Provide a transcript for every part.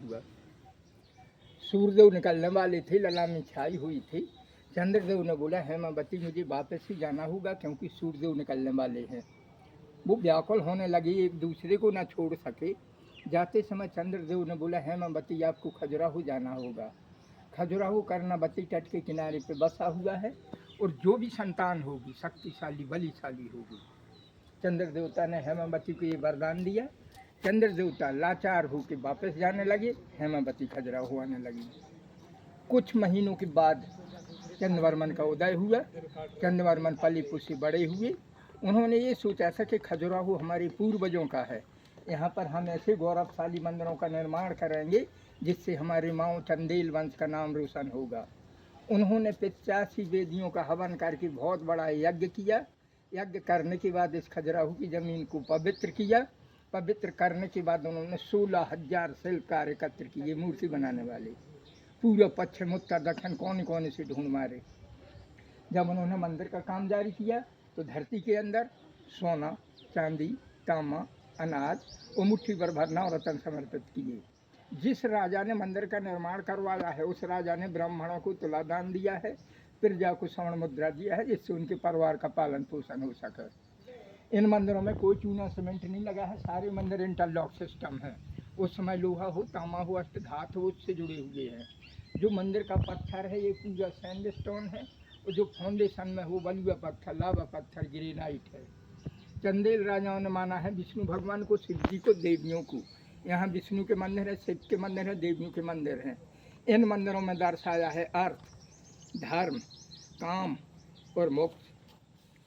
हुआ। सूर्यदेव निकलने वाले थे, लला में छाई हुई थी। चंद्रदेव ने बोला हेमावती मुझे वापस ही जाना होगा क्योंकि सूर्यदेव निकलने वाले हैं। वो व्याकुल होने लगे, एक दूसरे को ना छोड़ सके। जाते समय चंद्रदेव ने बोला हेमावती आपको खजुराहो जाना होगा। खजुराहो कर्णावती तट के किनारे पे बसा हुआ है और जो भी संतान होगी शक्तिशाली बलिशाली होगी। चंद्र देवता ने हेमावती को ये वरदान दिया। चंद्र देवता लाचार होकर वापस जाने लगे, हेमावती खजुराहो आने लगी। कुछ महीनों के बाद चंद्रवर्मन का उदय हुआ। चंद्रवर्मन पली पुष्य बड़े हुए। उन्होंने ये सोचा था कि खजुराहो हमारे पूर्वजों का है, यहाँ पर हम ऐसे गौरवशाली मंदिरों का निर्माण करेंगे जिससे हमारे माओ चंदेल वंश का नाम रोशन होगा। उन्होंने 85 वेदियों का हवन करके बहुत बड़ा यज्ञ किया। यज्ञ करने के बाद इस खजुराहो की ज़मीन को पवित्र किया। पवित्र करने के बाद उन्होंने 16,000 शिल्पकार एकत्र किए मूर्ति बनाने वाले। पूर्व पश्चिम उत्तर दक्षिण कोने कोने से ढूंढ मारे। जब उन्होंने मंदिर का काम जारी किया तो धरती के अंदर सोना चांदी तांबा अनाज और मुट्ठी भर भरना और रत्न समर्पित किए। जिस राजा ने मंदिर का निर्माण करवाया है उस राजा ने ब्राह्मणों को तुला दान दिया है, प्रजा को स्वर्ण मुद्रा दिया है जिससे उनके परिवार का पालन पोषण हो सके। इन मंदिरों में कोई चूना सीमेंट नहीं लगा है, सारे मंदिर इंटरलॉक सिस्टम है। उस समय लोहा हो तांबा हो अष्टधातु हो उससे जुड़े हुए हैं। जो मंदिर का पत्थर है ये पूरा सैंडस्टोन है और जो फाउंडेशन में हो बलुआ पत्थर लावा पत्थर ग्रेनाइट है। चंदेल राजाओं ने माना है विष्णु भगवान को, शिव जी को, देवियों को। यहाँ विष्णु के मंदिर है, शिव के मंदिर है, देवियों के मंदिर हैं। इन मंदिरों में दर्शाया है अर्थ धर्म काम और मोक्ष।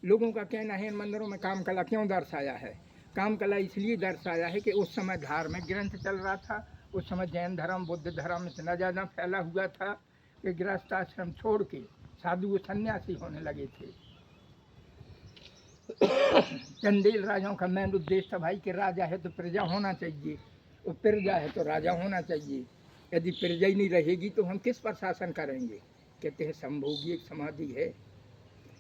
लोगों का कहना है इन मंदिरों में काम कला क्यों दर्शाया है। काम कला इसलिए दर्शाया है कि उस समय धार्मिक ग्रंथ चल रहा था। उस समय जैन धर्म बुद्ध धर्म इतना ज़्यादा फैला हुआ था कि गृहस्थ आश्रम छोड़ के साधु व सन्यासी होने लगे थे। चंदेल राजाओं का मेन उद्देश्य था भाई कि राजा है तो प्रजा होना चाहिए और प्रजा है तो राजा होना चाहिए। यदि प्रजा ही नहीं रहेगी तो हम किस पर शासन करेंगे। कहते हैं संभोगी एक समाधि है।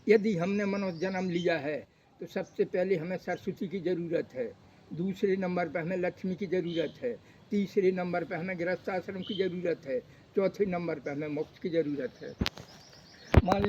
यदि हमने मनुष्य जन्म लिया है तो सबसे पहले हमें सरस्वती की ज़रूरत है, दूसरे नंबर पर हमें लक्ष्मी की ज़रूरत है, तीसरे नंबर पर हमें गृहस्थ आश्रम की ज़रूरत है, चौथे नंबर पर हमें मोक्ष की ज़रूरत है। मान